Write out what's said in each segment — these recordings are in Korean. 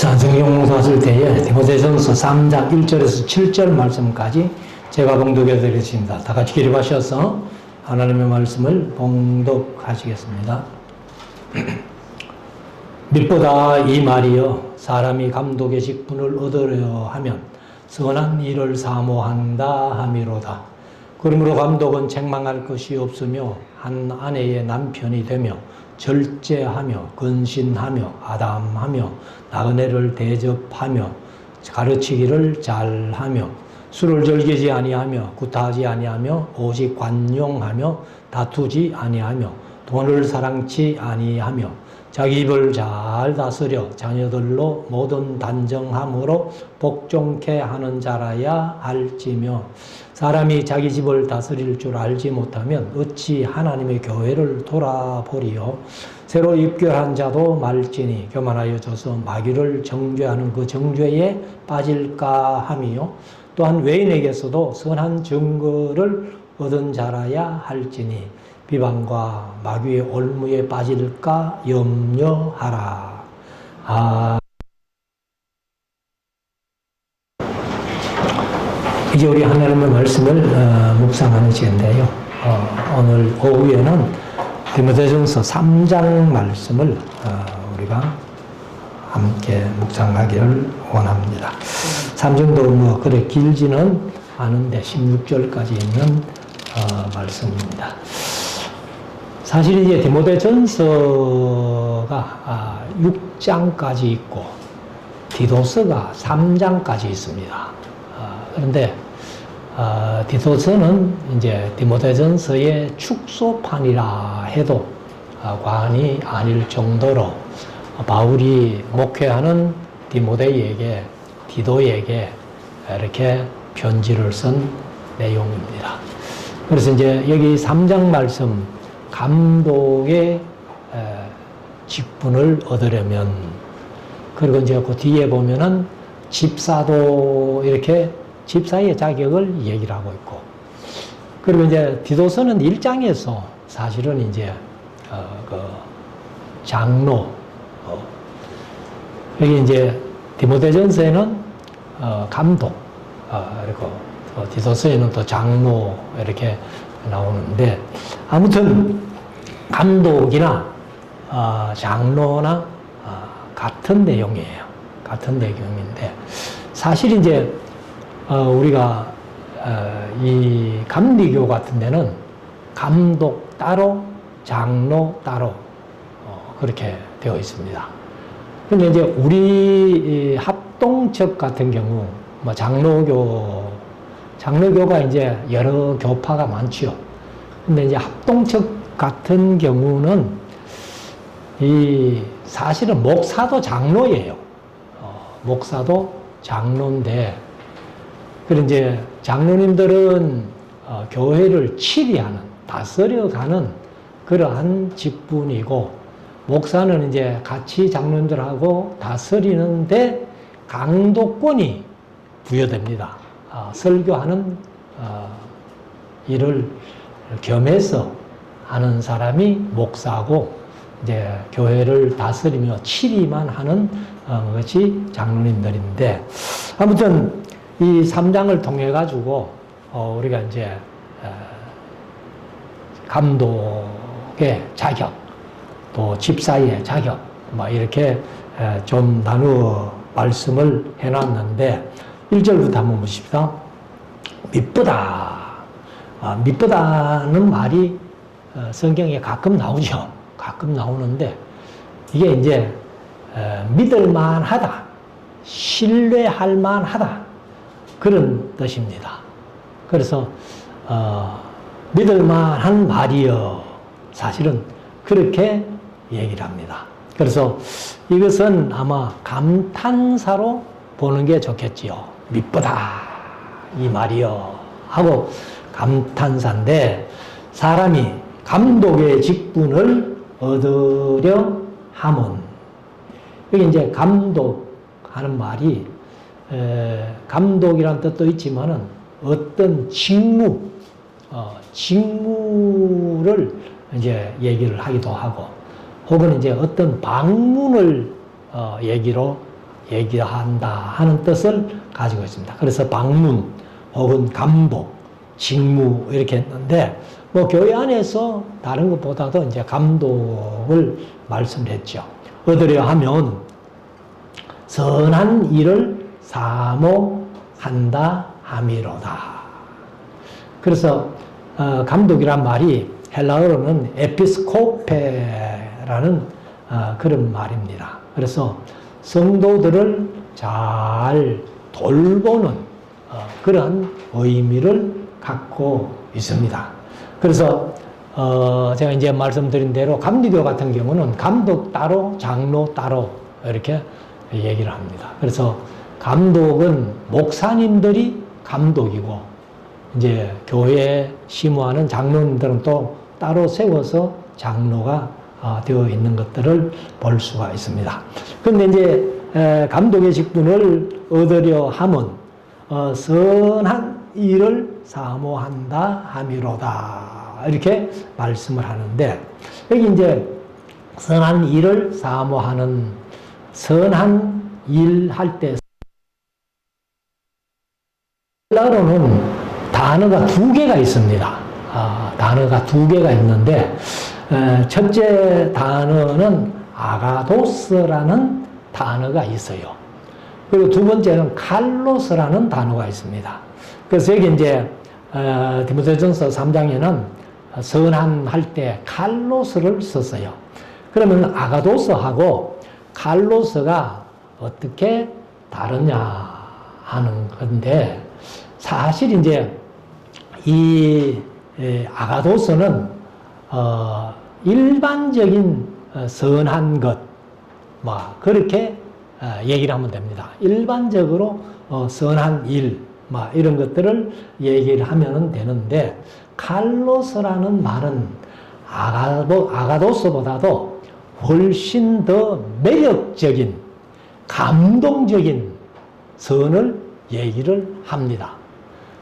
자, 성경 봤을 때에 디모데전서 3장 1절에서 7절 말씀까지 제가 봉독해 드리겠습니다. 다 같이 기립하셔서 하나님의 말씀을 봉독하시겠습니다. 밑보다 이 말이여, 사람이 감독의 직분을 얻으려 하면 선한 일을 사모한다 함이로다. 그러므로 감독은 책망할 것이 없으며 한 아내의 남편이 되며 절제하며 근신하며 아담하며 나그네를 대접하며 가르치기를 잘하며 술을 즐기지 아니하며 구타하지 아니하며 오직 관용하며 다투지 아니하며 돈을 사랑치 아니하며 자기 입을 잘 다스려 자녀들로 모든 단정함으로 복종케 하는 자라야 할지며, 사람이 자기 집을 다스릴 줄 알지 못하면 어찌 하나님의 교회를 돌아보리요. 새로 입교한 자도 말지니 교만하여 져서 마귀를 정죄하는 그 정죄에 빠질까 함이요. 또한 외인에게서도 선한 증거를 얻은 자라야 할지니 비방과 마귀의 올무에 빠질까 염려하라. 이제 우리 하나님의 말씀을 묵상하는 시간인데요. 오늘 오후에는 디모데전서 3장 말씀을 우리가 함께 묵상하기를 원합니다. 3장도 뭐 그래 길지는 않은데 16절까지 있는 말씀입니다. 사실 이제 디모데전서가 6장까지 있고 디도서가 3장까지 있습니다. 그런데 디도서는 이제 디모데전서의 축소판이라 해도 과언이 아닐 정도로 바울이 목회하는 디도에게 이렇게 편지를 쓴 내용입니다. 그래서 이제 여기 3장 말씀, 감독의 직분을 얻으려면, 그리고 이제 그 뒤에 보면은 집사도 이렇게 집사의 자격을 얘기를 하고 있고, 그리고 이제 디도서는 1장에서 사실은 이제 그 장로, 여기 이제 디모데전서에는 감독, 그리고 디도서에는 또 장로 이렇게 나오는데, 아무튼 감독이나 장로나 같은 내용이에요. 같은 내용인데, 사실 이제 우리가 이 감리교 같은 데는 감독 따로, 장로 따로 그렇게 되어 있습니다. 근데 이제 우리 합동척 같은 경우, 뭐 장로교가 이제 여러 교파가 많지요. 근데 이제 합동척 같은 경우는 사실은 목사도 장로예요. 목사도 장로인데, 그리고 이제 장로님들은 교회를 치리하는, 다스려가는 그러한 직분이고, 목사는 이제 같이 장로님들하고 다스리는데 강도권이 부여됩니다. 설교하는 일을 겸해서 하는 사람이 목사고, 이제 교회를 다스리며 치리만 하는 것이 장로님들인데, 아무튼 이 3장을 통해 가지고 우리가 이제 감독의 자격, 또 집사의 자격, 뭐 이렇게 좀 나누어 말씀을 해놨는데, 1절부터 한번 보십시다. 밑보다. 밑보다는 말이 성경에 가끔 나오죠. 가끔 나오는데, 이게 이제 믿을만하다, 신뢰할 만하다, 그런 뜻입니다. 그래서 믿을만한 말이여, 사실은 그렇게 얘기를 합니다. 그래서 이것은 아마 감탄사로 보는 게 좋겠지요. 밑보다 이 말이여 하고 감탄사인데, 사람이 감독의 직분을 얻으려 함은, 여기 이제 감독하는 말이 감독이란 뜻도 있지만은 어떤 직무를 이제 얘기를 하기도 하고, 혹은 이제 어떤 방문을 얘기로 얘기한다 하는 뜻을 가지고 있습니다. 그래서 방문 혹은 감독, 직무 이렇게 했는데 뭐 교회 안에서 다른 것보다도 이제 감독을 말씀했죠. 얻으려 하면 선한 일을 사모한다 함이로다. 그래서 감독이란 말이 헬라어로는 에피스코페라는 그런 말입니다. 그래서 성도들을 잘 돌보는 그러한 의미를 갖고 있습니다. 그래서 제가 이제 말씀드린 대로 감리교 같은 경우는 감독 따로 장로 따로 이렇게 얘기를 합니다. 그래서 감독은 목사님들이 감독이고 이제 교회에 심우하는 장로님들은 또 따로 세워서 장로가 되어 있는 것들을 볼 수가 있습니다. 그런데 이제 감독의 직분을 얻으려 함은 선한 일을 사모한다 함이로다 이렇게 말씀을 하는데 여기 이제 선한 일을 사모하는 선한 일 할 때 헬라어로는 단어가 두 개가 있습니다. 단어가 두 개가 있는데 첫째 단어는 아가도스라는 단어가 있어요. 그리고 두 번째는 칼로스라는 단어가 있습니다. 그래서 여기 이제 디모데전서 3장에는 선한 할 때 칼로스를 썼어요. 그러면 아가도스하고 칼로스가 어떻게 다르냐 하는 건데 사실 이제 이 아가도스는 일반적인 선한 것, 뭐 그렇게 얘기를 하면 됩니다. 일반적으로 선한 일, 뭐 이런 것들을 얘기를 하면 되는데 칼로스라는 말은 아가도스보다도 훨씬 더 매력적인, 감동적인 선을 얘기를 합니다.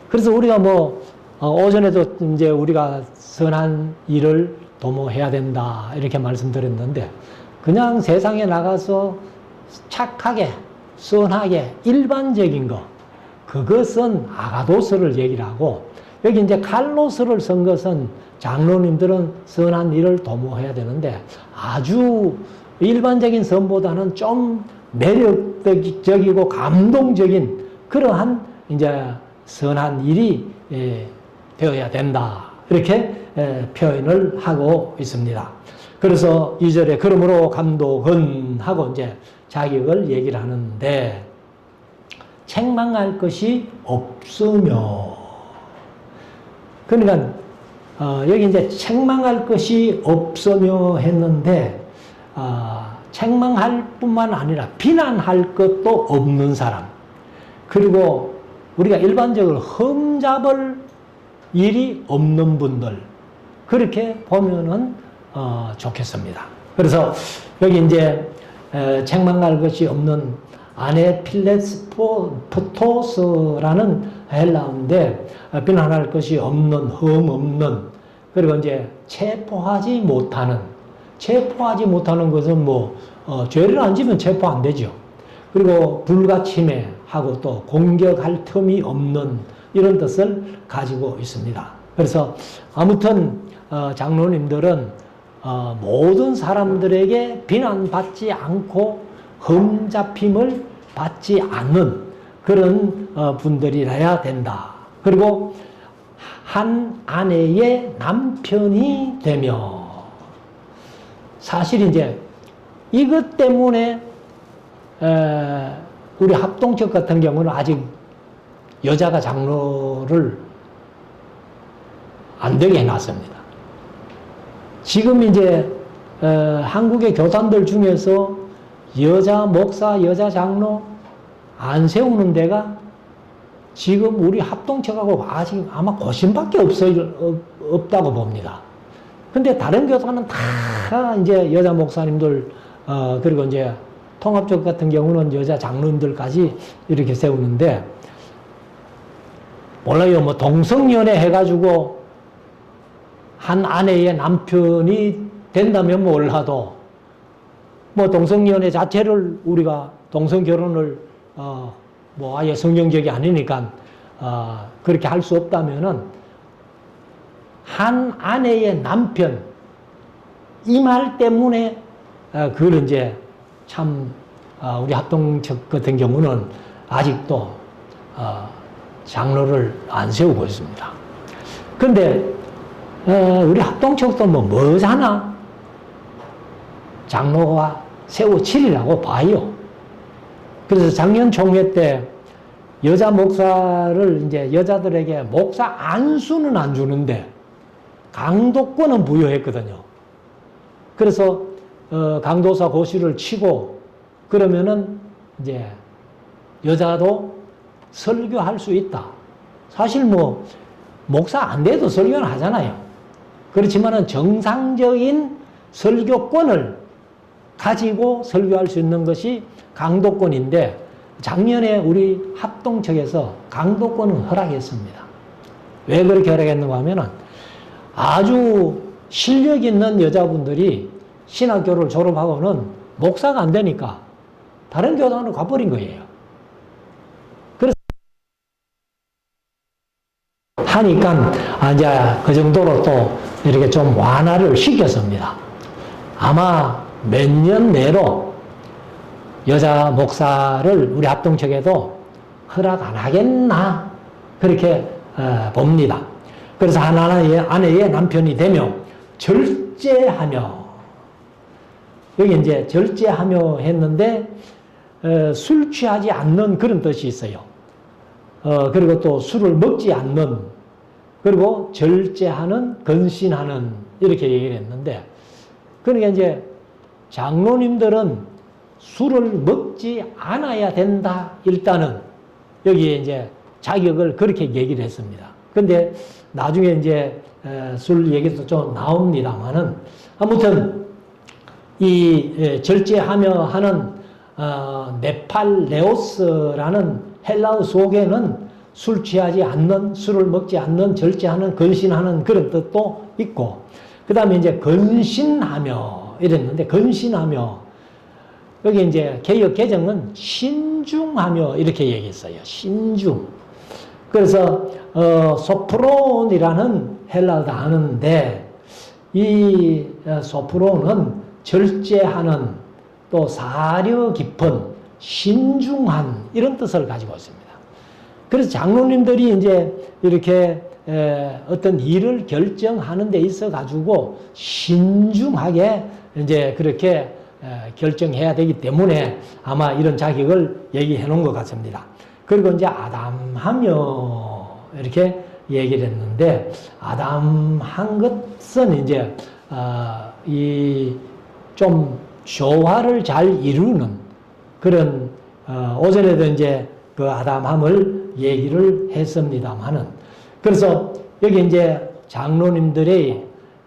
그래서 우리가 뭐 오전에도 이제 우리가 선한 일을 도모해야 된다 이렇게 말씀드렸는데 그냥 세상에 나가서 착하게 선하게 일반적인 거 그것은 아가도스를 얘기를 하고 여기 이제 칼로스를 쓴 것은 장로님들은 선한 일을 도모해야 되는데 아주 일반적인 선보다는 좀 매력적이고 감동적인 그러한 이제 선한 일이 되어야 된다. 이렇게 표현을 하고 있습니다. 그래서 2절에 그러므로 감독은 하고 이제 자격을 얘기를 하는데 책망할 것이 없으며 그러니까 여기 이제 책망할 것이 없으며 했는데 책망할 뿐만 아니라 비난할 것도 없는 사람 그리고 우리가 일반적으로 흠잡을 일이 없는 분들 그렇게 보면은 좋겠습니다. 그래서 여기 이제 책망할 것이 없는 아네필레스포토스라는 헬라어인데 비난할 것이 없는 흠 없는 그리고 이제 체포하지 못하는 것은 뭐 죄를 안 지면 체포 안 되죠. 그리고 불가침해하고 또 공격할 틈이 없는 이런 뜻을 가지고 있습니다. 그래서 아무튼 장로님들은 모든 사람들에게 비난받지 않고 흠잡힘을 받지 않는 그런 분들이라야 된다. 그리고 한 아내의 남편이 되며 사실 이제 이것 때문에 우리 합동측 같은 경우는 아직 여자가 장로를 안 되게 해놨습니다. 지금 이제 한국의 교단들 중에서 여자 목사, 여자 장로 안 세우는 데가 지금 우리 합동측하고 아직 아마 고심밖에 없다고 봅니다. 근데 다른 교단은 다 이제 여자 목사님들 그리고 이제 통합적 같은 경우는 여자 장로님들까지 이렇게 세우는데 몰라요. 뭐 동성연애 해가지고 한 아내의 남편이 된다면 몰라도 뭐 동성연애 자체를 우리가 동성 결혼을 뭐 아예 성경적이 아니니까 그렇게 할 수 없다면은 한 아내의 남편 이 말 때문에 그걸 이제 참 우리 합동측 같은 경우는 아직도 장로를 안 세우고 있습니다. 근데 우리 합동측도 뭐잖아 장로가 세워치리라고 봐요. 그래서 작년 총회 때 여자 목사를 이제 여자들에게 목사 안수는 안 주는데 강도권은 부여했거든요. 그래서 강도사 고시를 치고 그러면은 이제 여자도 설교할 수 있다. 사실 뭐 목사 안 돼도 설교는 하잖아요. 그렇지만은 정상적인 설교권을 가지고 설교할 수 있는 것이 강도권인데 작년에 우리 합동측에서 강도권을 허락했습니다. 왜 그렇게 허락했는가 하면은 아주 실력 있는 여자분들이 신학교를 졸업하고는 목사가 안 되니까 다른 교단으로 가버린 거예요. 그래서 하니까 이제 그 정도로 또 이렇게 좀 완화를 시켰습니다. 아마 몇 년 내로 여자 목사를 우리 합동측에도 허락 안 하겠나 그렇게 봅니다. 그래서 하나의 아내의 남편이 되며 절제하며 여기 이제 절제하며 했는데 술 취하지 않는 그런 뜻이 있어요. 그리고 또 술을 먹지 않는 그리고 절제하는 근신하는 이렇게 얘기를 했는데 그러니까 이제 장로님들은 술을 먹지 않아야 된다. 일단은 여기에 이제 자격을 그렇게 얘기를 했습니다. 근데 나중에 이제 술 얘기도 좀 나옵니다만은 아무튼 이 절제하며 하는 네팔레오스라는 헬라어 속에는 술 취하지 않는, 술을 먹지 않는, 절제하는, 근신하는 그런 뜻도 있고 그 다음에 이제 근신하며 이랬는데 근신하며 여기 이제 개역 개정은 신중하며 이렇게 얘기했어요. 신중. 그래서 소프론이라는 헬라어 단어인데 이 소프론은 절제하는 또 사려 깊은 신중한 이런 뜻을 가지고 있습니다. 그래서 장로님들이 이제 이렇게 어떤 일을 결정하는 데 있어 가지고 신중하게 이제 그렇게 결정해야 되기 때문에 아마 이런 자격을 얘기해 놓은 것 같습니다. 그리고 이제 아담하며 이렇게 얘기를 했는데 아담한 것은 이제 이 좀 조화를 잘 이루는 그런 오전에도 이제 그 아담함을 얘기를 했습니다만은 그래서 여기 이제 장로님들이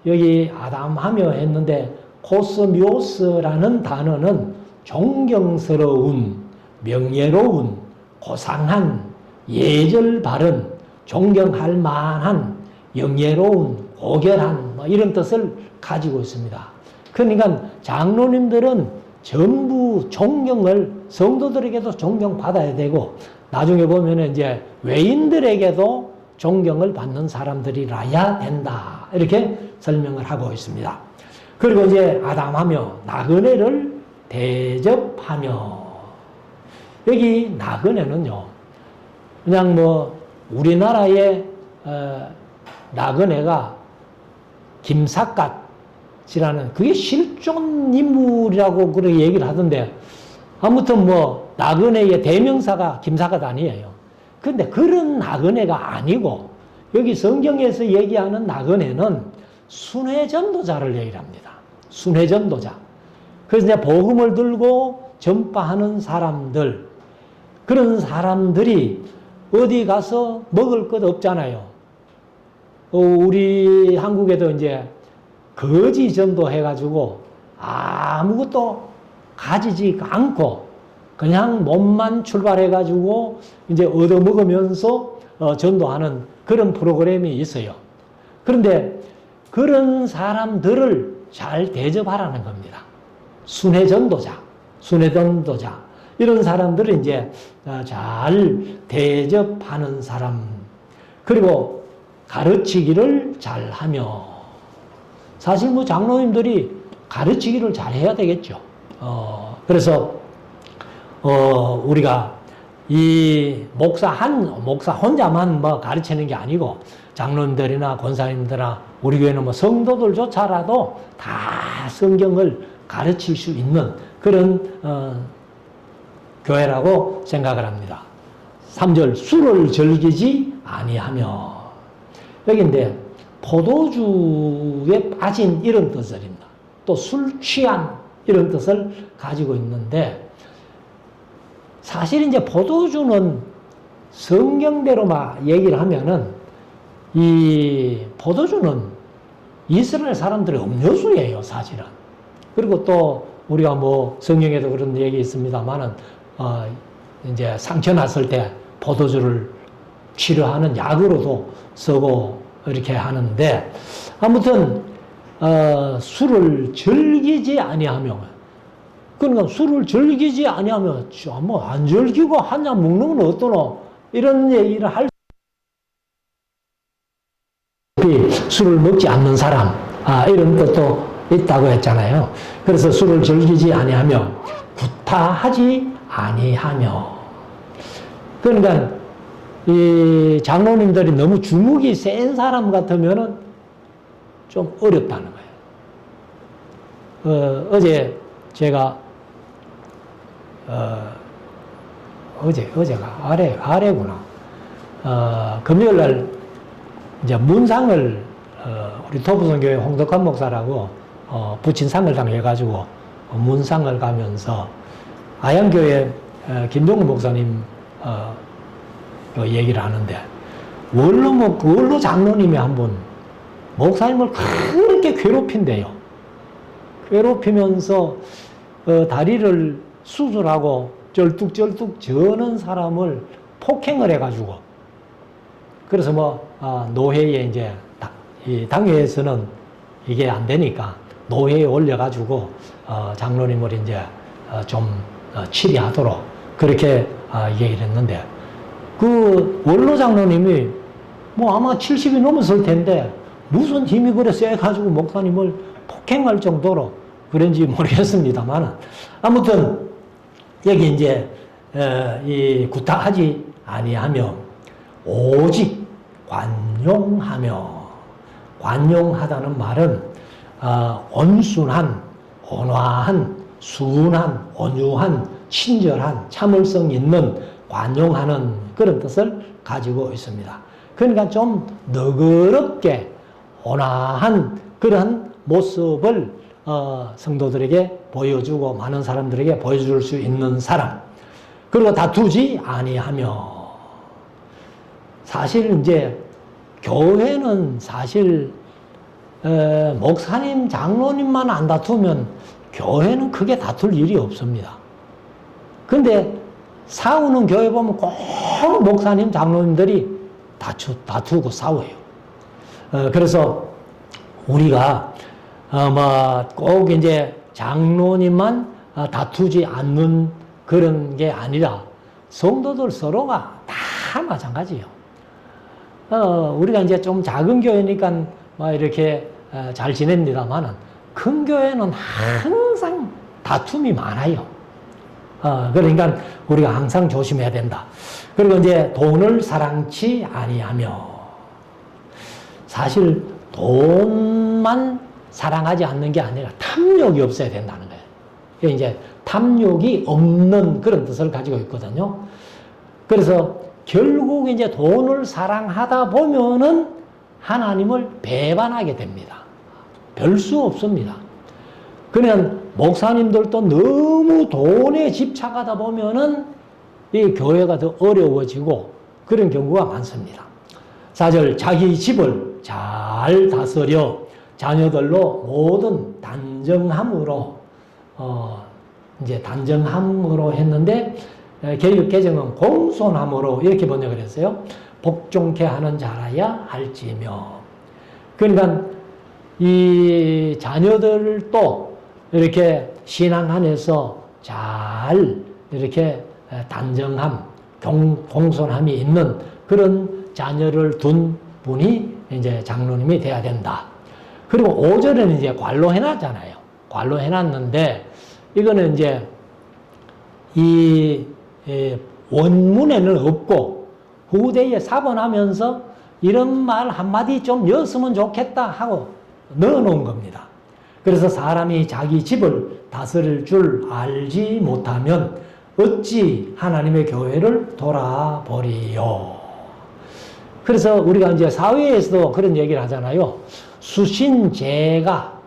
여기 아담하며 했는데 코스미오스라는 단어는 존경스러운, 명예로운, 고상한, 예절 바른, 존경할 만한, 영예로운, 고결한 뭐 이런 뜻을 가지고 있습니다. 그러니까 장로님들은 전부 존경을 성도들에게도 존경받아야 되고 나중에 보면 이제 외인들에게도 존경을 받는 사람들이라야 된다. 이렇게 설명을 하고 있습니다. 그리고 이제 아담하며 나그네를 대접하며 여기 나그네는요 그냥 뭐 우리나라의 나그네가 김삿갓이라는 그게 실존 인물이라고 그렇게 얘기를 하던데 아무튼 뭐 나그네의 대명사가 김삿갓 아니에요. 근데 그런 나그네가 아니고 여기 성경에서 얘기하는 나그네는 순회전도자를 얘기를 합니다. 순회전도자. 그래서 이제 복음을 들고 전파하는 사람들, 그런 사람들이 어디 가서 먹을 것 없잖아요. 우리 한국에도 이제 거지 전도해가지고 아무것도 가지지 않고 그냥 몸만 출발해가지고 이제 얻어먹으면서 전도하는 그런 프로그램이 있어요. 그런데 그런 사람들을 잘 대접하라는 겁니다. 순회전도자, 순회전도자. 이런 사람들을 이제 잘 대접하는 사람, 그리고 가르치기를 잘하며, 사실 뭐 장로님들이 가르치기를 잘해야 되겠죠. 그래서 우리가 이 목사 혼자만 뭐 가르치는 게 아니고, 장로님들이나 권사님들이나 우리 교회는 뭐 성도들조차라도 다 성경을 가르칠 수 있는 그런 교회라고 생각을 합니다. 3절, 술을 즐기지 아니하며. 여기인데 포도주에 빠진 이런 뜻입니다. 또 술 취한 이런 뜻을 가지고 있는데, 사실 이제 포도주는 성경대로 막 얘기를 하면은 이 포도주는 이스라엘 사람들의 음료수예요, 사실은. 그리고 또 우리가 뭐 성경에도 그런 얘기 있습니다만은 이제 상처 났을 때 포도주를 치료하는 약으로도 쓰고 이렇게 하는데, 아무튼 술을 즐기지 아니하며, 그러니까 술을 즐기지 아니하며 뭐 안 즐기고 한 잔 먹는 건 어떠노? 이런 얘기를 할 술을 먹지 않는 사람, 이런 뜻도 있다고 했잖아요. 그래서 술을 즐기지 아니하며 구타하지 아니하며. 그러니까 이 장로님들이 너무 주먹이 센 사람 같으면은 좀 어렵다는 거예요. 어제 제가 어제가 아래구나. 금요일 날 이제 문상을 우리 도부성교회 홍덕환 목사라고 부친상을 당해가지고 문상을 가면서 아양교회 김동훈 목사님 얘기를 하는데, 원로 장로님이 한 분 목사님을 그렇게 괴롭힌대요. 괴롭히면서 다리를 수술하고 쩔뚝쩔뚝 저는 사람을 폭행을 해가지고, 그래서 뭐 노회에 이제 이 당회에서는 이게 안 되니까 노회에 올려가지고 장로님을 이제 좀 치리하도록 그렇게 얘기를 했는데, 그 원로 장로님이 뭐 아마 70이 넘었을 텐데 무슨 힘이 그래 세가지고 목사님을 폭행할 정도로 그런지 모르겠습니다만, 아무튼 여기 이제 이 구타하지 아니하며 오직 관용하며. 관용하다는 말은 온순한, 온화한, 순한, 온유한, 친절한, 참을성 있는, 관용하는 그런 뜻을 가지고 있습니다. 그러니까 좀 너그럽게 온화한 그런 모습을 성도들에게 보여주고 많은 사람들에게 보여줄 수 있는 사람. 그리고 다투지 아니하며. 사실 이제 교회는 사실 목사님, 장로님만 안 다투면 교회는 크게 다툴 일이 없습니다. 근데 싸우는 교회 보면 꼭 목사님, 장로님들이 다투고 싸워요. 그래서 우리가 꼭 이제 장로님만 다투지 않는 그런 게 아니라 성도들 서로가 다 마찬가지예요. 우리가 이제 좀 작은 교회니까 이렇게 잘 지냅니다만은 큰 교회는 항상 다툼이 많아요. 그러니까 우리가 항상 조심해야 된다. 그리고 이제 돈을 사랑치 아니하며. 사실 돈만 사랑하지 않는 게 아니라 탐욕이 없어야 된다는 거예요. 이제 탐욕이 없는 그런 뜻을 가지고 있거든요. 그래서 결국 이제 돈을 사랑하다 보면은 하나님을 배반하게 됩니다. 별 수 없습니다. 그냥 목사님들도 너무 돈에 집착하다 보면은 이 교회가 더 어려워지고 그런 경우가 많습니다. 4절, 자기 집을 잘 다스려 자녀들로 모든 단정함으로, 이제 단정함으로 했는데, 개역 개정은 공손함으로 이렇게 번역을 했어요. 복종케 하는 자라야 할지며. 그러니까 이 자녀들도 이렇게 신앙 안에서 잘 이렇게 단정함, 공손함이 있는 그런 자녀를 둔 분이 이제 장로님이 돼야 된다. 그리고 5절에는 이제 관로해놨잖아요. 관로해놨는데, 이거는 이제 이 원문에는 없고, 후대에 사본하면서 이런 말 한마디 좀 였으면 좋겠다 하고 넣어놓은 겁니다. 그래서 사람이 자기 집을 다스릴 줄 알지 못하면 어찌 하나님의 교회를 돌아보리요. 그래서 우리가 이제 사회에서도 그런 얘기를 하잖아요. 수신제가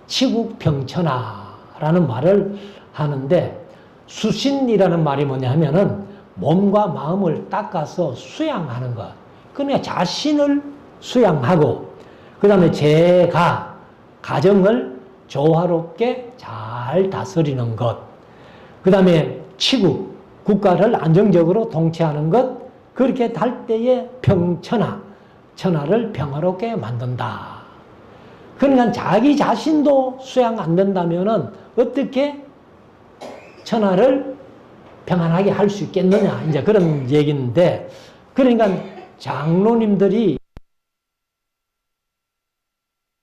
치국평천하라는 말을 하는데, 수신이라는 말이 뭐냐 하면은 몸과 마음을 닦아서 수양하는 것. 그러니까 자신을 수양하고, 그 다음에 제가, 가정을 조화롭게 잘 다스리는 것. 그 다음에 치국, 국가를 안정적으로 통치하는 것. 그렇게 할 때에 천하를 평화롭게 만든다. 그러니까 자기 자신도 수양 안 된다면은 어떻게 천하를 평안하게 할 수 있겠느냐. 이제 그런 얘기인데, 그러니까 장로님들이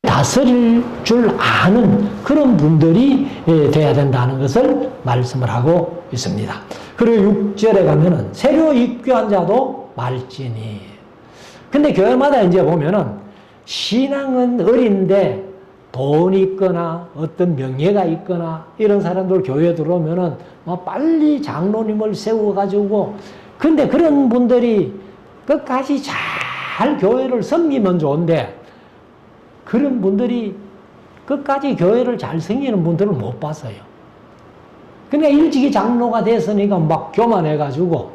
다스릴 줄 아는 그런 분들이 돼야 된다는 것을 말씀을 하고 있습니다. 그리고 6절에 가면은 세료 입교한 자도 말지니. 근데 교회마다 이제 보면은 신앙은 어린데 돈이 있거나 어떤 명예가 있거나 이런 사람들 교회에 들어오면은 빨리 장로님을 세워가지고, 근데 그런 분들이 끝까지 잘 교회를 섬기면 좋은데, 그런 분들이 끝까지 교회를 잘 섬기는 분들을 못 봤어요. 그러니까 일찍이 장로가 됐으니까 막 교만해가지고,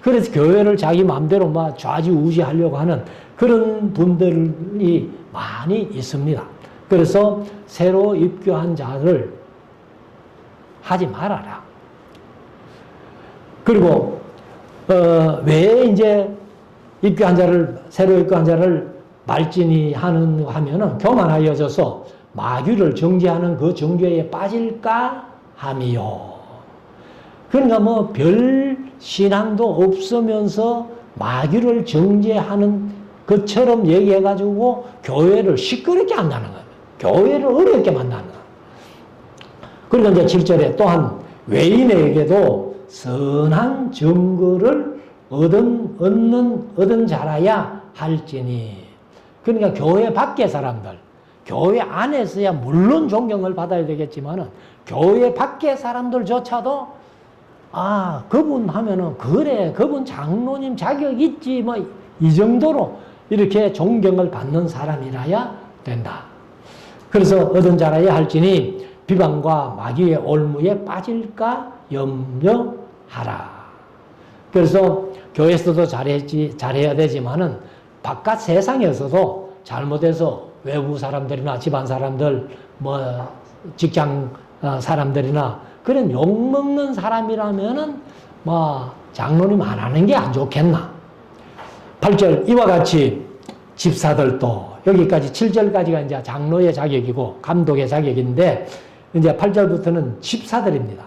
그래서 교회를 자기 마음대로 막 좌지우지 하려고 하는 그런 분들이 많이 있습니다. 그래서 새로 입교한 자를 하지 말아라. 그리고 왜 이제 새로 입교한 자를 말진이 하면은 교만하여져서 마귀를 정죄하는 그 정죄에 빠질까 함이요. 그러니까 뭐 별 신앙도 없으면서 마귀를 정죄하는 것처럼 얘기해가지고 교회를 시끄럽게 한다는 거예요. 교회를 어렵게 만드는 거예요. 그리고 이제 7절에 또한 외인에게도 선한 증거를 얻은 자라야 할지니. 그러니까 교회 밖의 사람들, 교회 안에서야 물론 존경을 받아야 되겠지만은 교회 밖의 사람들조차도 그분 하면은 그래, 그분 장로님 자격 있지, 뭐 이 정도로 이렇게 존경을 받는 사람이라야 된다. 그래서 얻은 자라야 할지니 비방과 마귀의 올무에 빠질까 염려하라. 그래서 교회에서도 잘해야 되지만은 바깥 세상에서도 잘못해서 외부 사람들이나 집안 사람들, 뭐 직장 사람들이나 그런 욕먹는 사람이라면은 뭐 장로님 안 하는 게 안 좋겠나. 8절 이와 같이 집사들도, 여기까지 7절까지가 이제 장로의 자격이고 감독의 자격인데, 이제 8절부터는 집사들입니다.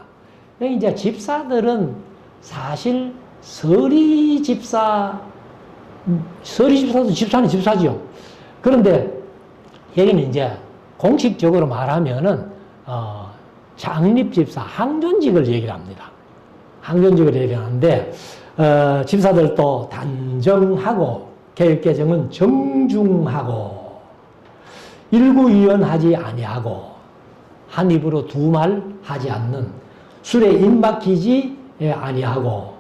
여기 이제 집사들은 사실 서리 집사도 집사는 집사지요. 그런데 여기는 이제 공식적으로 말하면은 창립집사, 항존직을 얘기를 합니다. 항존직을 얘기하는데, 집사들도 단정하고 계획개정은 정중하고 일구이연하지 아니하고 한 입으로 두 말 하지 않는, 술에 입막히지 아니하고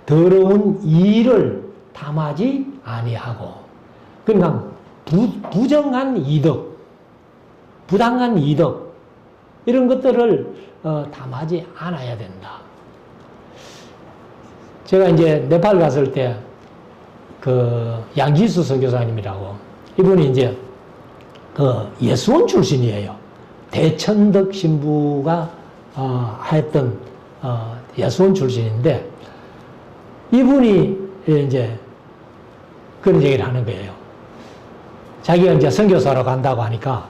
더러운 일을 탐하지 아니하고. 그러니까 부정한 이득, 부당한 이득 이런 것들을 탐하지 않아야 된다. 제가 이제 네팔 갔을 때 양지수 선교사님이라고, 이분이 이제 예수원 출신이에요. 대천덕 신부가 했던 예수원 출신인데, 이분이 이제 그런 얘기를 하는 거예요. 자기가 이제 선교사로 간다고 하니까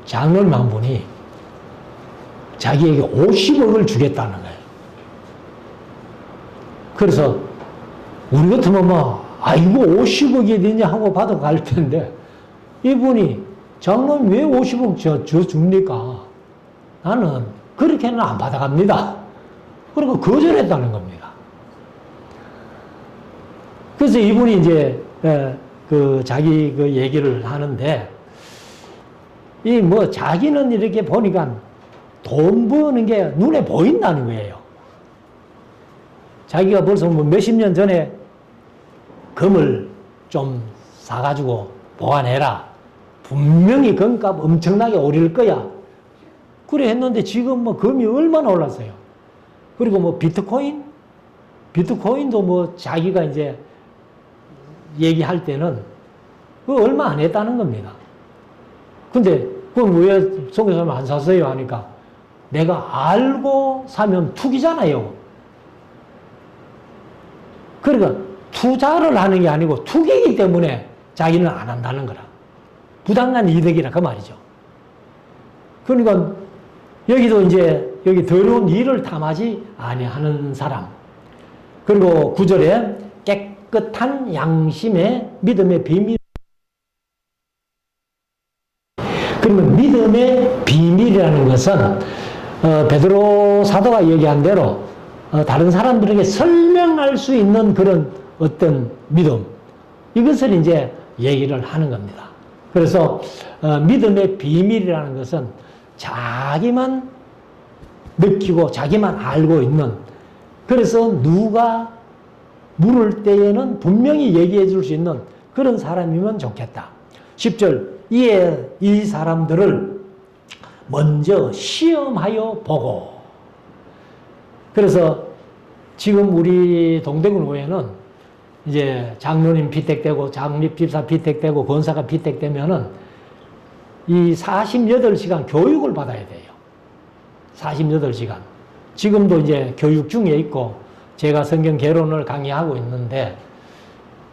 장로님 한 분이 자기에게 50억을 주겠다는 거예요. 그래서 우리 같으면 뭐 아이고 50억이 되냐 하고 받아갈 텐데 이분이 장로님 왜 50억 저 줍니까? 나는 그렇게는 안 받아갑니다. 그리고 거절했다는 겁니다. 그래서 이분이 이제 자기 그 얘기를 하는데 이 뭐 자기는 이렇게 보니까 돈 버는 게 눈에 보인다는 거예요. 자기가 벌써 뭐 몇십 년 전에 금을 좀 사가지고 보관해라. 분명히 금값 엄청나게 오를 거야. 그래 했는데 지금 뭐 금이 얼마나 올랐어요. 그리고 뭐 비트코인도 뭐 자기가 이제 얘기할 때는 그 얼마 안 했다는 겁니다. 근데 그럼 왜 선교사님 안 샀어요? 하니까 내가 알고 사면 투기잖아요. 그러니까 투자를 하는 게 아니고 투기이기 때문에 자기는 안 한다는 거라. 부당한 이득이라 그 말이죠. 그러니까 여기도 이제 여기 더러운 일을 탐하지 아니하는 사람. 그리고 9절에 깨끗한 양심의 믿음의 비밀. 그러면 믿음의 비밀이라는 것은 베드로 사도가 얘기한 대로 다른 사람들에게 설명할 수 있는 그런 어떤 믿음, 이것을 이제 얘기를 하는 겁니다. 그래서 믿음의 비밀이라는 것은 자기만 느끼고 자기만 알고 있는, 그래서 누가 물을 때에는 분명히 얘기해 줄 수 있는 그런 사람이면 좋겠다. 10절, 이에 이 사람들을 먼저 시험하여 보고. 그래서 지금 우리 동대구교회는 이제 장로님 피택되고 장립집사 피택되고 권사가 피택되면은 이 48시간 교육을 받아야 돼요. 48시간. 지금도 이제 교육 중에 있고 제가 성경 개론을 강의하고 있는데,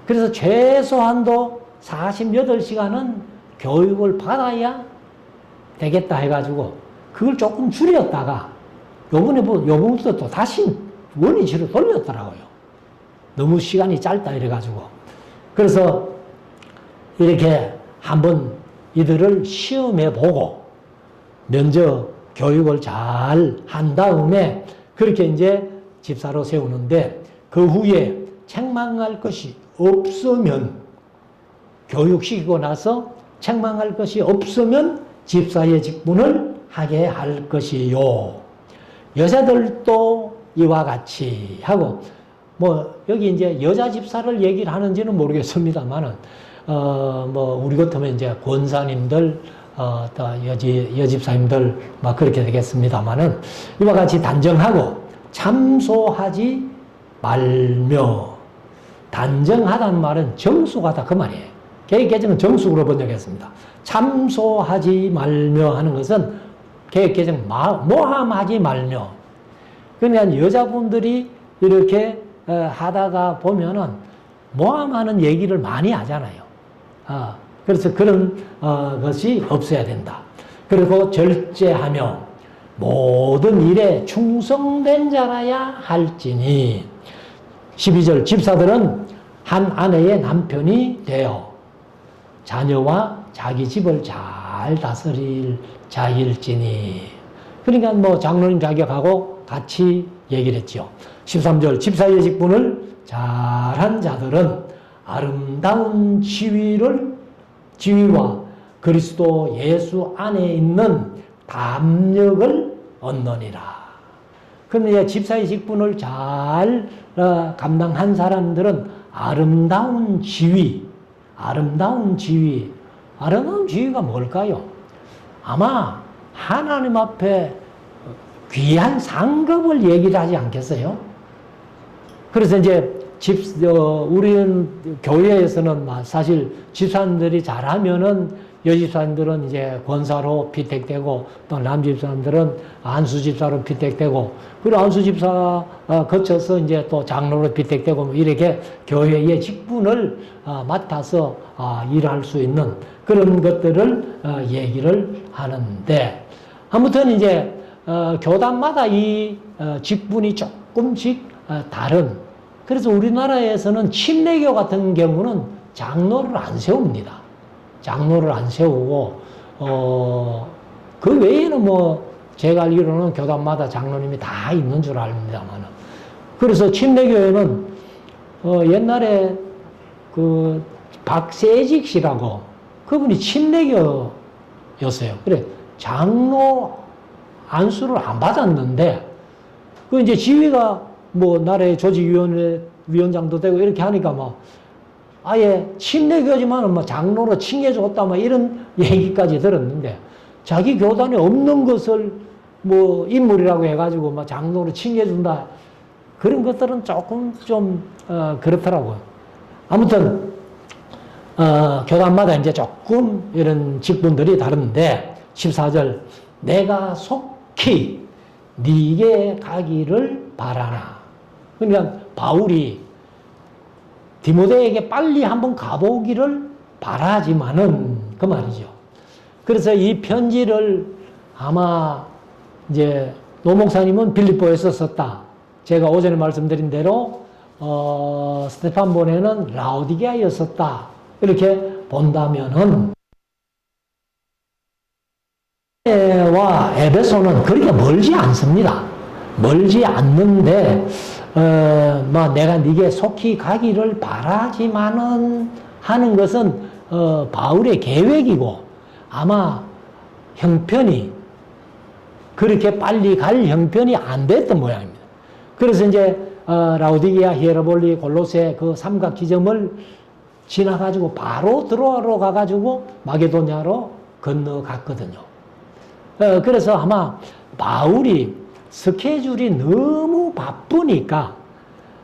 그래서 최소한도 48시간은 교육을 받아야 되겠다 해가지고 그걸 조금 줄였다가 요번부터 또 다시 원위치로 돌렸더라고요. 너무 시간이 짧다 이래가지고. 그래서 이렇게 한번 이들을 시험해보고 면접 교육을 잘 한 다음에 그렇게 이제 집사로 세우는데, 그 후에 책망할 것이 없으면, 교육시키고 나서 책망할 것이 없으면 집사의 직분을 하게 할 것이요. 여자들도 이와 같이 하고, 뭐 여기 이제 여자 집사를 얘기를 하는지는 모르겠습니다만은 뭐 우리 같으면 이제 권사님들 또 여집사님들 막 그렇게 되겠습니다만은, 이와 같이 단정하고 참소하지 말며. 단정하다는 말은 정숙하다 그 말이에요. 개혁개정은 정숙으로 번역했습니다. 참소하지 말며 하는 것은 개혁개정 모함하지 말며. 그러니까 여자분들이 이렇게 하다가 보면은 모함하는 얘기를 많이 하잖아요. 그래서 그런 것이 없어야 된다. 그리고 절제하며 모든 일에 충성된 자라야 할지니. 12절, 집사들은 한 아내의 남편이 되어 자녀와 자기 집을 잘 다스릴 자일지니. 그러니까 뭐 장로님 자격하고 같이 얘기를 했죠. 13절, 집사의 직분을 잘한 자들은 아름다운 지위와 그리스도 예수 안에 있는 담력을 얻느니라. 그럼 이제 집사의 직분을 잘 감당한 사람들은 아름다운 지위가 뭘까요? 아마 하나님 앞에 귀한 상급을 얘기를 하지 않겠어요? 그래서 이제 우리는 교회에서는 사실 집사님들이 잘하면은 여집사님들은 이제 권사로 피택되고, 또 남집사님들은 안수집사로 피택되고, 그리고 안수집사 거쳐서 이제 또 장로로 피택되고, 이렇게 교회의 직분을 맡아서 일할 수 있는 그런 것들을 얘기를 하는데, 아무튼 이제 교단마다 이 직분이 조금씩 다른. 그래서 우리나라에서는 침례교 같은 경우는 장로를 안 세웁니다. 장로를 안 세우고 그 외에는 뭐 제가 알기로는 교단마다 장로님이 다 있는 줄 압니다만. 그래서 침례교회는 옛날에 그 박세직 씨라고 그분이 침례교였어요. 그래 장로 안수를 안 받았는데 그 이제 지위가 뭐 나라의 조직위원장도 되고 이렇게 하니까 뭐 아예 침례교지만은 뭐 장로로 칭해줬다 뭐 이런 얘기까지 들었는데 자기 교단에 없는 것을 뭐 인물이라고 해가지고 막 장로로 칭해준다 그런 것들은 조금 좀 그렇더라고요. 아무튼 교단마다 이제 조금 이런 직분들이 다른데 14절 내가 속히 네게 가기를 바라나. 그러니까 바울이 디모데에게 빨리 한번 가보기를 바라지만은 그 말이죠. 그래서 이 편지를 아마 이제 노 목사님은 빌립보에서 썼다. 제가 오전에 말씀드린 대로 스테판 보네는 라오디게아에 썼다. 이렇게 본다면은 와 에베소는 그렇게 멀지 않습니다. 멀지 않는데 뭐 내가 네게 속히 가기를 바라지만은 하는 것은 바울의 계획이고 아마 형편이 그렇게 빨리 갈 형편이 안 됐던 모양입니다. 그래서 이제 라오디게아, 히에라볼리, 골로새 그 삼각 지점을 지나가지고 바로 들어오러 가가지고 마게도냐로 건너갔거든요. 그래서 아마 바울이 스케줄이 너무 바쁘니까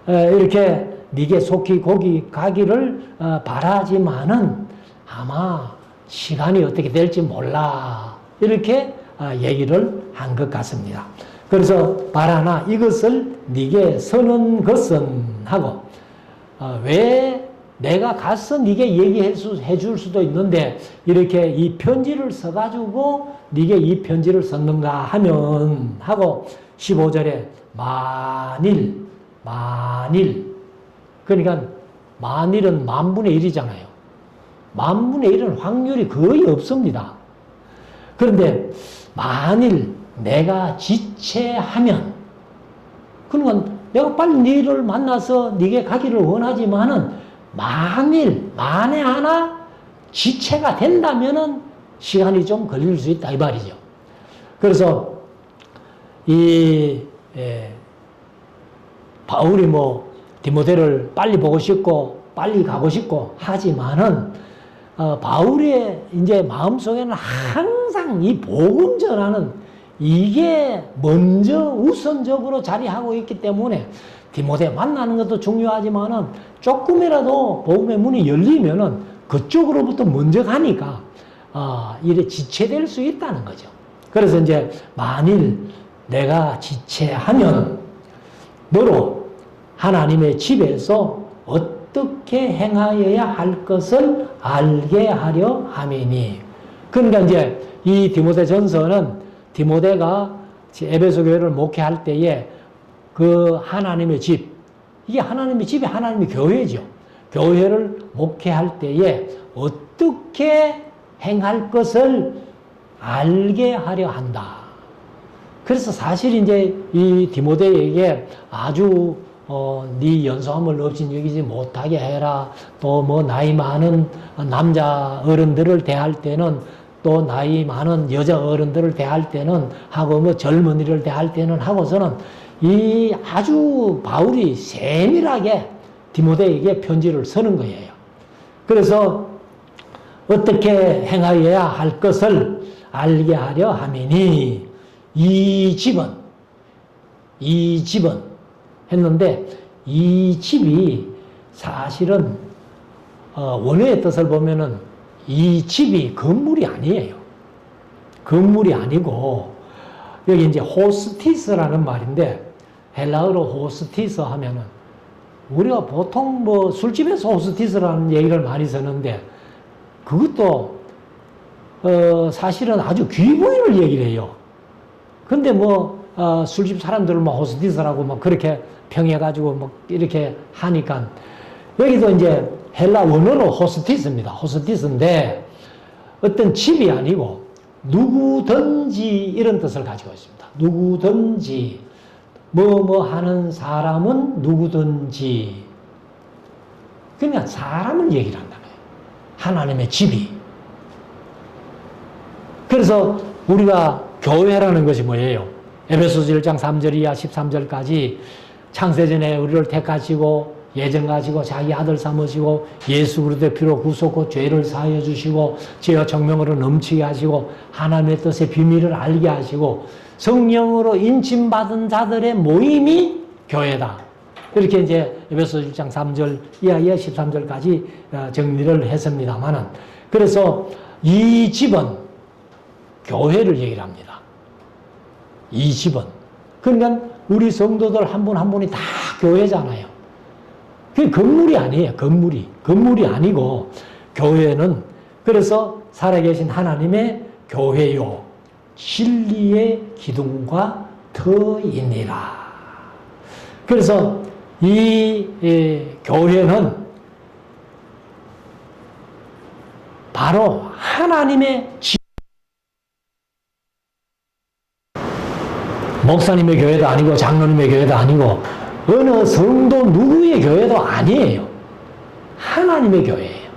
이렇게 네게 속히 거기 가기를 바라지만은 아마 시간이 어떻게 될지 몰라 이렇게 얘기를 한 것 같습니다. 그래서 바라나 이것을 네게 서는 것은 하고 왜 내가 가서 네게 얘기해 줄 수도 있는데 이렇게 이 편지를 써가지고 네게 이 편지를 썼는가 하면 하고 15절에 만일 그러니까 만일은 만분의 1이잖아요. 만분의 1은 확률이 거의 없습니다. 그런데 만일 내가 지체하면 그러니까 내가 빨리 너를 만나서 네게 가기를 원하지만은 만에 하나 지체가 된다면은 시간이 좀 걸릴 수 있다 이 말이죠. 그래서 바울이 뭐 디모데를 빨리 보고 싶고 빨리 가고 싶고 하지만은 바울의 이제 마음속에는 항상 이 복음 전하는 이게 먼저 우선적으로 자리하고 있기 때문에 디모데 만나는 것도 중요하지만은 조금이라도 복음의 문이 열리면은 그쪽으로부터 먼저 가니까 이래 지체될 수 있다는 거죠. 그래서 이제 만일 내가 지체하면 너로 하나님의 집에서 어떻게 행하여야 할 것을 알게 하려 함이니. 그러니까 이제 이 디모데 전서는 디모데가 에베소 교회를 목회할 때에 그 하나님의 집, 이게 하나님의 집이 하나님의 교회죠. 교회를 목회할 때에 어떻게 행할 것을 알게 하려 한다. 그래서 사실 이제 이 디모데에게 아주 네 연소함을 없인 여기지 못하게 해라. 또 뭐 나이 많은 남자 어른들을 대할 때는 또 나이 많은 여자 어른들을 대할 때는 하고 뭐 젊은이를 대할 때는 하고서는 이 아주 바울이 세밀하게 디모데에게 편지를 쓰는 거예요. 그래서 어떻게 행하여야 할 것을 알게 하려 함이니 이 집은 했는데 이 집이 사실은 원래의 뜻을 보면은 이 집이 건물이 아니에요. 건물이 아니고 여기 이제 호스티스라는 말인데 헬라어로 호스티스 하면은 우리가 보통 뭐 술집에서 호스티스라는 얘기를 많이 쓰는데 그것도 사실은 아주 귀부인을 얘기를 해요. 근데 뭐, 술집 사람들을 뭐 호스티스라고 뭐 그렇게 평해가지고 뭐 이렇게 하니까 여기도 이제 헬라 원어로 호스티스입니다. 호스티스인데 어떤 집이 아니고 누구든지 이런 뜻을 가지고 있습니다. 누구든지 뭐 하는 사람은 누구든지 그러니까 사람을 얘기를 한다는 거예요. 하나님의 집이. 그래서 우리가 교회라는 것이 뭐예요? 에베소서 1장 3절 이하 13절까지 창세전에 우리를 택하시고 예정 가지고 자기 아들 삼으시고 예수 그리스도의 피로 구속고 죄를 사하여 주시고 죄와 정명으로 넘치게 하시고 하나님의 뜻의 비밀을 알게 하시고 성령으로 인침받은 자들의 모임이 교회다. 이렇게 이제 에베소서 1장 3절 이하 13절까지 정리를 했습니다만은 그래서 이 집은 교회를 얘기를 합니다. 이 집은. 그러니까 우리 성도들 한 분 한 분이 다 교회잖아요. 그게 건물이 아니에요. 건물이 아니고 교회는 그래서 살아계신 하나님의 교회요. 진리의 기둥과 터이니라. 그래서 이 교회는 바로 하나님의 목사님의 교회도 아니고 장로님의 교회도 아니고 어느 성도 누구의 교회도 아니에요. 하나님의 교회예요.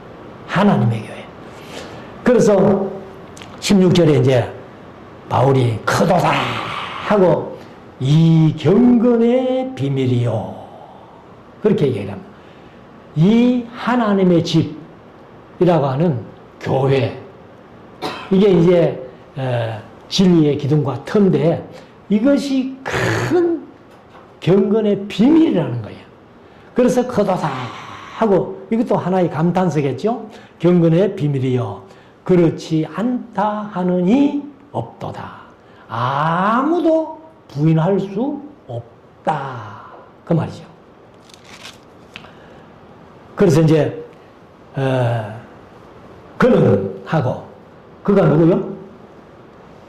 하나님의 교회. 그래서 16절에 이제 바울이 크도다 하고 이 경건의 비밀이요. 그렇게 얘기합니다. 이 하나님의 집이라고 하는 교회. 이게 이제 진리의 기둥과 터인데 이것이 큰 경건의 비밀이라는 거예요. 그래서 크도다 하고 이것도 하나의 감탄사겠죠. 경건의 비밀이요. 그렇지 않다 하느니 없도다. 아무도 부인할 수 없다. 그 말이죠. 그래서 이제 그는 하고 그가 누구요?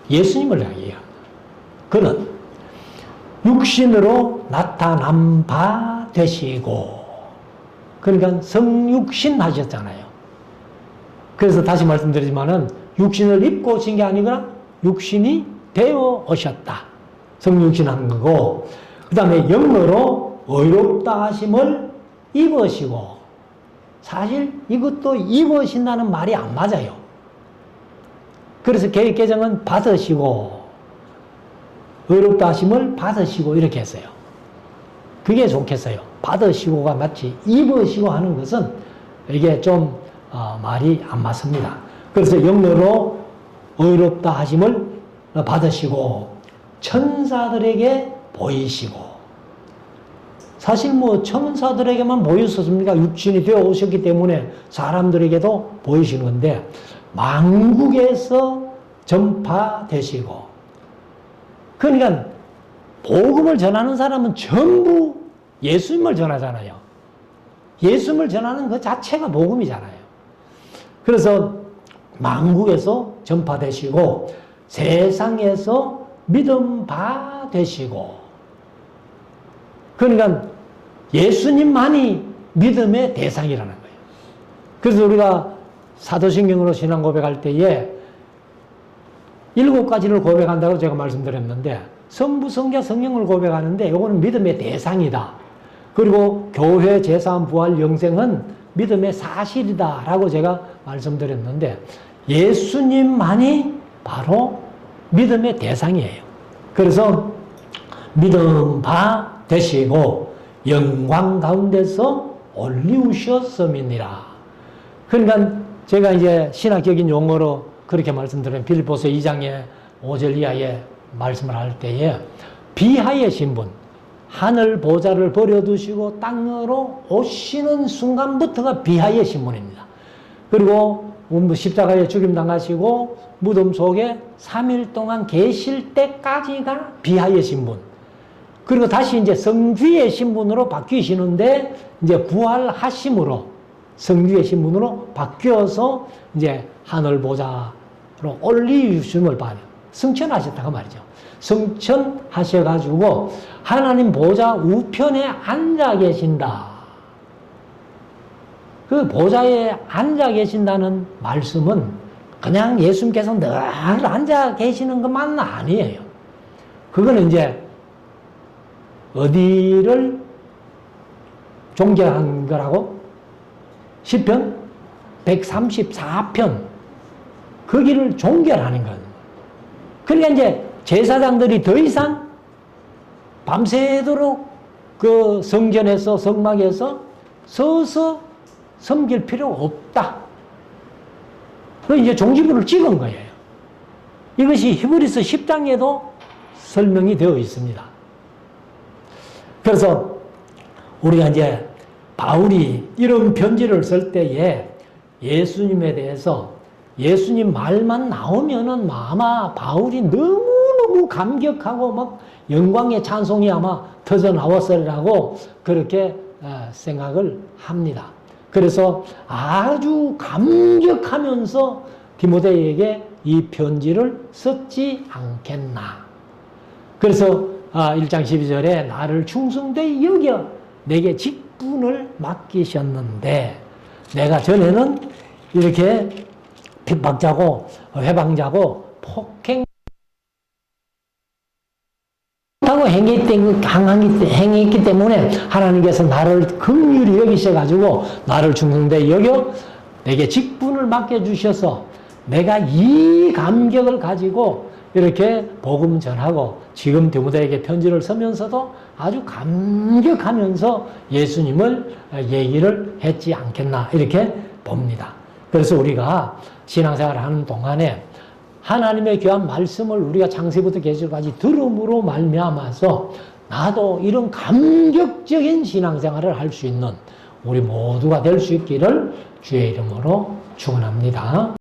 예수님을 얘기합니다. 그는 육신으로 나타난 바 되시고 그러니까 성육신 하셨잖아요. 그래서 다시 말씀드리지만은 육신을 입고 오신 게 아니라 육신이 되어 오셨다. 성육신 한 거고 그 다음에 영어로 의롭다 하심을 입으시고 사실 이것도 입으신다는 말이 안 맞아요. 그래서 개역개정은 받으시고 의롭다 하심을 받으시고 이렇게 했어요. 그게 좋겠어요. 받으시고가 마치 입으시고 하는 것은 이게 좀 말이 안 맞습니다. 그래서 영어로 의롭다 하심을 받으시고 천사들에게 보이시고 사실 뭐 천사들에게만 보였었습니까? 육신이 되어 오셨기 때문에 사람들에게도 보이시는 건데 만국에서 전파되시고 그러니까 복음을 전하는 사람은 전부 예수님을 전하잖아요. 예수님을 전하는 그 자체가 복음이잖아요. 그래서 만국에서 전파되시고 세상에서 믿음 바 되시고 그러니까 예수님만이 믿음의 대상이라는 거예요. 그래서 우리가 사도신경으로 신앙 고백할 때에 7가지를 고백한다고 제가 말씀드렸는데 성부, 성자, 성령을 고백하는데 이거는 믿음의 대상이다. 그리고 교회, 제사함, 부활, 영생은 믿음의 사실이다 라고 제가 말씀드렸는데 예수님만이 바로 믿음의 대상이에요. 그래서 믿음 바 되시고 영광 가운데서 올리우셨음이니라. 그러니까 제가 이제 신학적인 용어로 그렇게 말씀드린 빌립보서 2장의 5절 이하에 말씀을 할 때에 비하의 신분, 하늘 보좌를 버려두시고 땅으로 오시는 순간부터가 비하의 신분입니다. 그리고 십자가에 죽임당하시고 무덤 속에 3일 동안 계실 때까지가 비하의 신분. 그리고 다시 이제 성주의 신분으로 바뀌시는데 이제 부활하심으로 성주의 신분으로 바뀌어서 이제 하늘 보좌로 올리심을 받아요. 승천하셨다고 말이죠. 승천하셔가지고 하나님 보좌 우편에 앉아 계신다. 그 보좌에 앉아 계신다는 말씀은 그냥 예수님께서 늘 앉아 계시는 것만은 아니에요. 그거는 이제 어디를 존경한 거라고? 시편 134편 거기를 종결하는 거예요. 그러니까 이제 제사장들이 더 이상 밤새도록 그 성전에서 성막에서 서서 섬길 필요가 없다. 그 이제 종지부를 찍은 거예요. 이것이 히브리서 10장에도 설명이 되어 있습니다. 그래서 우리가 이제 바울이 이런 편지를 쓸 때에 예수님에 대해서 예수님 말만 나오면은 아마 바울이 너무너무 감격하고 막 영광의 찬송이 아마 터져 나왔으리라고 그렇게 생각을 합니다. 그래서 아주 감격하면서 디모데에게 이 편지를 썼지 않겠나. 그래서 1장 12절에 나를 충성되이 여겨 내게 직분을 맡기셨는데 내가 전에는 이렇게 핍박자고 회방자고 폭행하고 행했기 때문에 하나님께서 나를 긍휼히 여기셔가지고 나를 충성되이 여겨 내게 직분을 맡겨주셔서 내가 이 감격을 가지고 이렇게 복음 전하고 지금 디모데에게 편지를 쓰면서도 아주 감격하면서 예수님을 얘기를 했지 않겠나 이렇게 봅니다. 그래서 우리가 신앙생활을 하는 동안에 하나님의 귀한 말씀을 우리가 창세부터 계시까지 들음으로 말미암아서 나도 이런 감격적인 신앙생활을 할 수 있는 우리 모두가 될 수 있기를 주의 이름으로 축원합니다.